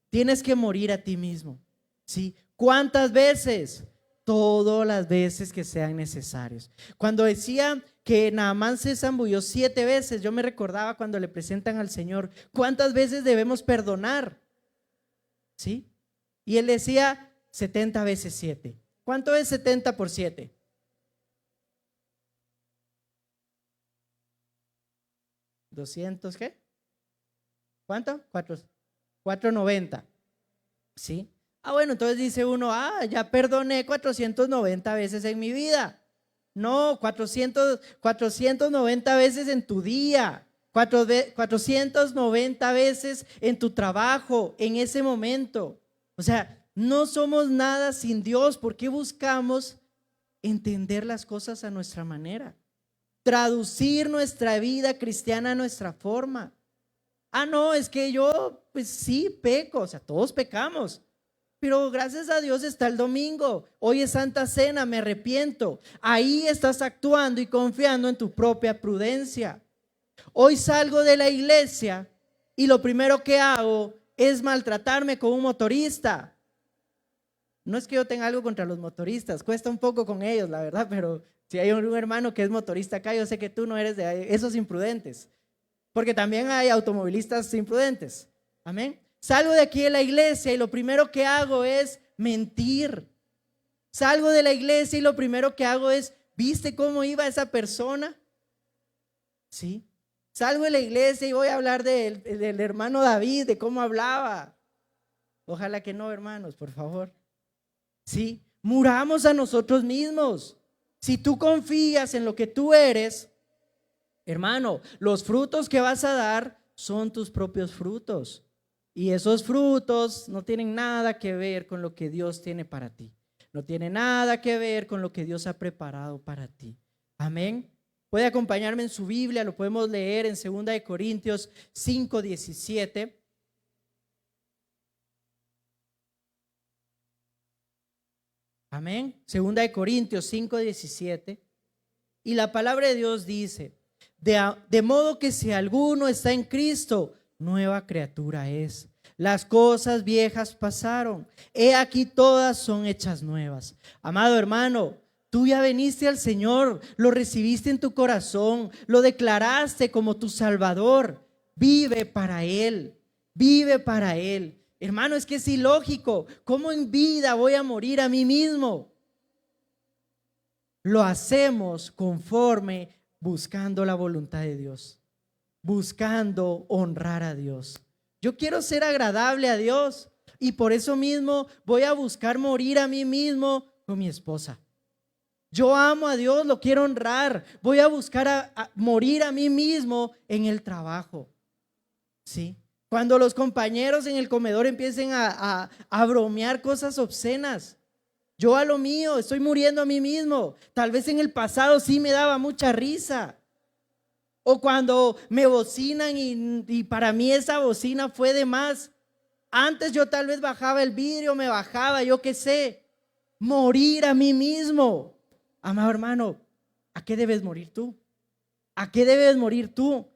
Tienes que morir a ti mismo. ¿Sí? ¿Cuántas veces? Todas las veces que sean necesarios. Cuando decía que Naamán se zambulló 7 veces, yo me recordaba cuando le presentan al Señor: ¿cuántas veces debemos perdonar? ¿Sí? Y él decía 70 veces 7. ¿Cuánto es 70 por 7? ¿200 qué? ¿Cuánto? 490. ¿Sí? Bueno, entonces dice uno: ya perdoné 490 veces en mi vida. No, 490 veces en tu día, 490 veces en tu trabajo, en ese momento. O sea, no somos nada sin Dios. ¿Por qué buscamos entender las cosas a nuestra manera? Traducir nuestra vida cristiana a nuestra forma. No, es que yo, pues sí, peco. O sea, todos pecamos. Pero gracias a Dios está el domingo. Hoy es Santa Cena, me arrepiento. Ahí estás actuando y confiando en tu propia prudencia. Hoy salgo de la iglesia y lo primero que hago es maltratarme con un motorista. No es que yo tenga algo contra los motoristas, cuesta un poco con ellos, la verdad, pero si hay un hermano que es motorista acá, yo sé que tú no eres de esos imprudentes. Porque también hay automovilistas imprudentes. Amén. Salgo de aquí de la iglesia y lo primero que hago es mentir. Salgo de la iglesia y lo primero que hago es: ¿viste cómo iba esa persona? Sí. Salgo de la iglesia y voy a hablar del hermano David, de cómo hablaba. Ojalá que no, hermanos, por favor. Sí. Muramos a nosotros mismos. Si tú confías en lo que tú eres, hermano, los frutos que vas a dar son tus propios frutos. Y esos frutos no tienen nada que ver con lo que Dios tiene para ti. No tiene nada que ver con lo que Dios ha preparado para ti. Amén. Puede acompañarme en su Biblia, lo podemos leer en 2 de Corintios 5:17. Amén. 2 de Corintios 5:17. Y la palabra de Dios dice: de modo que si alguno está en Cristo, nueva criatura es. las cosas viejas pasaron, he aquí todas son hechas nuevas. Amado hermano, tú ya viniste al Señor, lo recibiste en tu corazón, lo declaraste como tu Salvador. Vive para Él, vive para Él. Hermano, es que es ilógico. ¿Cómo en vida voy a morir a mí mismo? Lo hacemos conforme buscando la voluntad de Dios, buscando honrar a Dios. Yo quiero ser agradable a Dios y por eso mismo voy a buscar morir a mí mismo con mi esposa. Yo amo a Dios, lo quiero honrar. Voy a buscar a morir a mí mismo en el trabajo. ¿Sí? Cuando los compañeros en el comedor empiecen a bromear cosas obscenas, yo a lo mío, estoy muriendo a mí mismo. Tal vez en el pasado sí me daba mucha risa. O cuando me bocinan y para mí esa bocina fue de más. Antes yo tal vez bajaba el vidrio, me bajaba, yo qué sé. Morir a mí mismo. Amado hermano, ¿a qué debes morir tú? ¿A qué debes morir tú?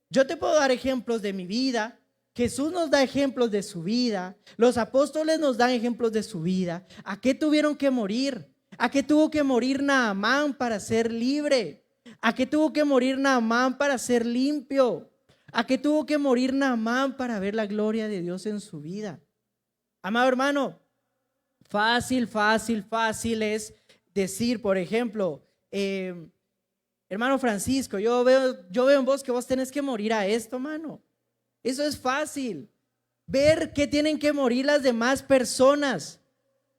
Yo te puedo dar ejemplos de mi vida. Jesús nos da ejemplos de su vida. Los apóstoles nos dan ejemplos de su vida. ¿A qué tuvieron que morir? ¿A qué tuvo que morir Naamán para ser libre? ¿A qué tuvo que morir Naamán para ser limpio? ¿A qué tuvo que morir Naamán para ver la gloria de Dios en su vida? Amado hermano, fácil es decir, por ejemplo, hermano Francisco, yo veo en vos que vos tenés que morir a esto, mano. Eso es fácil. Ver que tienen que morir las demás personas.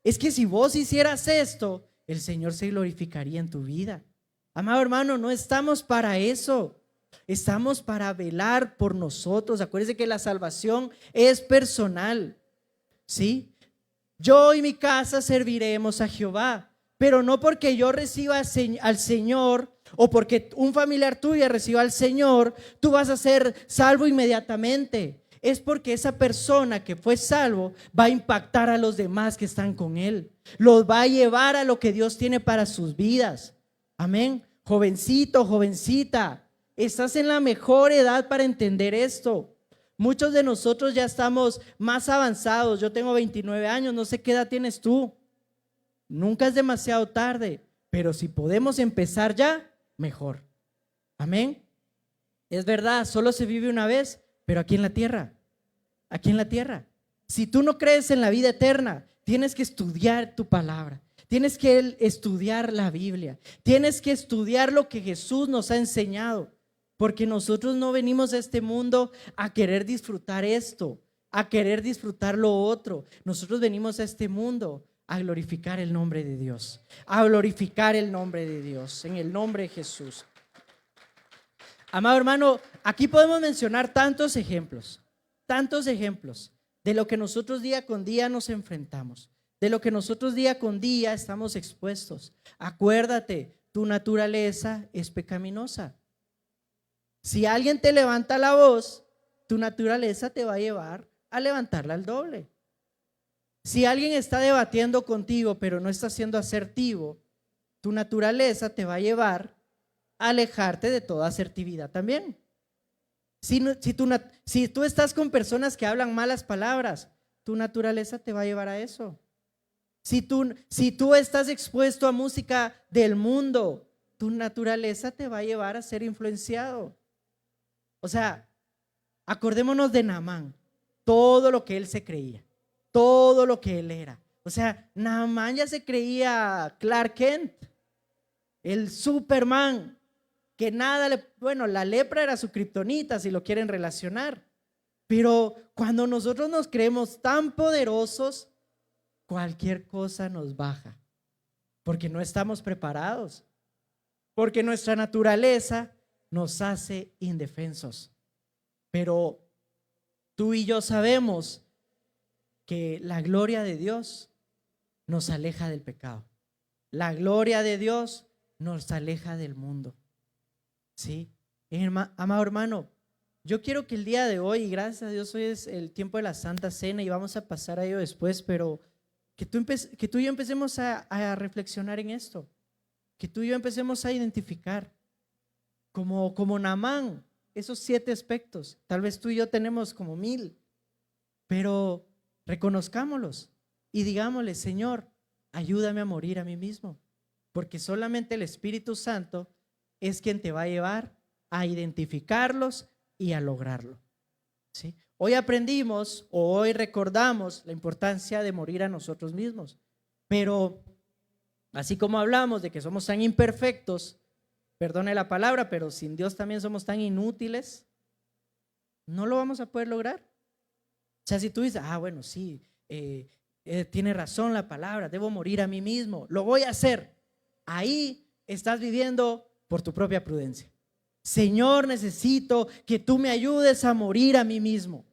Es que si vos hicieras esto, el Señor se glorificaría en tu vida. Amado hermano, no estamos para eso. Estamos para velar por nosotros. Acuérdense que la salvación es personal. ¿Sí? Yo y mi casa serviremos a Jehová, pero no porque yo reciba al Señor o porque un familiar tuyo reciba al Señor, tú vas a ser salvo inmediatamente. Es porque esa persona que fue salvo va a impactar a los demás que están con él. Los va a llevar a lo que Dios tiene para sus vidas. Amén. Jovencito, jovencita, estás en la mejor edad para entender esto. Muchos de nosotros ya estamos más avanzados. Yo tengo 29 años, no sé qué edad tienes tú. Nunca es demasiado tarde, pero si podemos empezar ya, mejor. Amén. Es verdad, solo se vive una vez, pero aquí en la tierra. Aquí en la tierra. Si tú no crees en la vida eterna, tienes que estudiar tu palabra. Tienes que estudiar la Biblia. Tienes que estudiar lo que Jesús nos ha enseñado. Porque nosotros no venimos a este mundo a querer disfrutar esto, a querer disfrutar lo otro. Nosotros venimos a este mundo a glorificar el nombre de Dios, a glorificar el nombre de Dios, en el nombre de Jesús. Amado hermano, aquí podemos mencionar tantos ejemplos de lo que nosotros día con día nos enfrentamos, de lo que nosotros día con día estamos expuestos. Acuérdate, tu naturaleza es pecaminosa. Si alguien te levanta la voz, tu naturaleza te va a llevar a levantarla al doble. Si alguien está debatiendo contigo pero no está siendo asertivo, tu naturaleza te va a llevar a alejarte de toda asertividad también. Si tú estás con personas que hablan malas palabras, tu naturaleza te va a llevar a eso. Si tú estás expuesto a música del mundo, tu naturaleza te va a llevar a ser influenciado. O sea, acordémonos de Naamán, todo lo que él se creía, todo lo que él era. O sea, Naamán ya se creía Clark Kent, el Superman, que nada bueno, la lepra era su kriptonita si lo quieren relacionar. Pero cuando nosotros nos creemos tan poderosos, cualquier cosa nos baja, porque no estamos preparados, porque nuestra naturaleza nos hace indefensos. Pero tú y yo sabemos que la gloria de Dios nos aleja del pecado. La gloria de Dios nos aleja del mundo. ¿Sí? Amado hermano, yo quiero que el día de hoy, y gracias a Dios hoy es el tiempo de la Santa Cena y vamos a pasar a ello después, pero que tú y yo empecemos a reflexionar en esto, que tú y yo empecemos a identificar como Naamán esos 7 aspectos. Tal vez tú y yo tenemos como 1000, pero reconozcámoslos y digámosle: Señor, ayúdame a morir a mí mismo, porque solamente el Espíritu Santo es quien te va a llevar a identificarlos y a lograrlo, ¿sí? Hoy aprendimos o hoy recordamos la importancia de morir a nosotros mismos, pero así como hablamos de que somos tan imperfectos, perdone la palabra, pero sin Dios también somos tan inútiles, no lo vamos a poder lograr. O sea, si tú dices: bueno, sí, tiene razón la palabra, debo morir a mí mismo, lo voy a hacer. Ahí estás viviendo por tu propia prudencia. Señor, necesito que tú me ayudes a morir a mí mismo.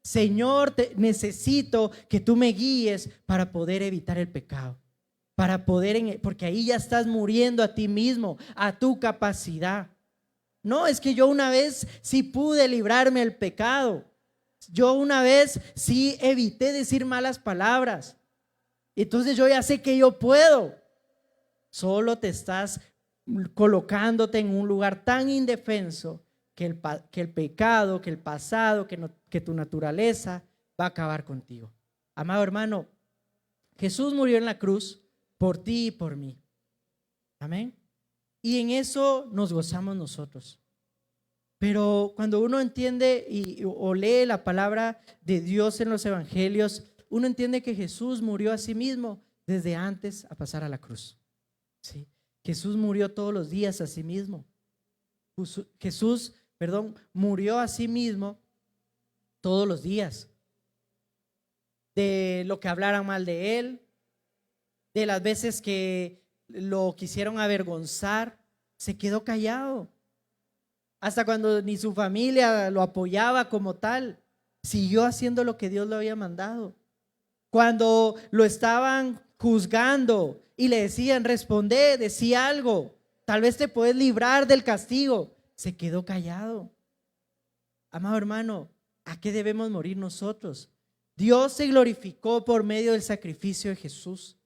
Señor, necesito que tú me guíes para poder evitar el pecado, para poder, porque ahí ya estás muriendo a ti mismo, a tu capacidad. No, es que yo una vez sí pude librarme del pecado. Yo una vez sí evité decir malas palabras. Entonces yo ya sé que yo puedo. Solo te estás colocándote en un lugar tan indefenso que el pecado, que el pasado, que tu naturaleza va a acabar contigo. Amado hermano, Jesús murió en la cruz por ti y por mí. Amén. Y en eso nos gozamos nosotros. Pero cuando uno entiende o lee la palabra de Dios en los evangelios, uno entiende que Jesús murió a sí mismo desde antes a pasar a la cruz. ¿Sí? Jesús murió todos los días a sí mismo. Jesús, murió a sí mismo todos los días. De lo que hablaran mal de él, de las veces que lo quisieron avergonzar, se quedó callado. Hasta cuando ni su familia lo apoyaba como tal, siguió haciendo lo que Dios le había mandado. Cuando lo estaban juzgando y le decían: responde, decía algo, tal vez te puedes librar del castigo, se quedó callado. Amado hermano, ¿a qué debemos morir nosotros? Dios se glorificó por medio del sacrificio de Jesús,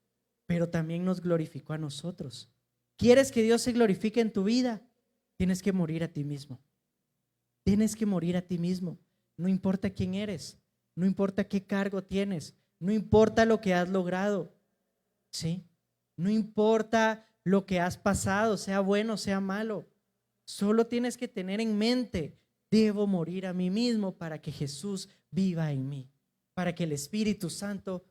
pero también nos glorificó a nosotros. ¿Quieres que Dios se glorifique en tu vida? Tienes que morir a ti mismo. Tienes que morir a ti mismo. No importa quién eres, no importa qué cargo tienes, no importa lo que has logrado, ¿sí? No importa lo que has pasado, sea bueno, sea malo. Solo tienes que tener en mente: debo morir a mí mismo para que Jesús viva en mí, para que el Espíritu Santo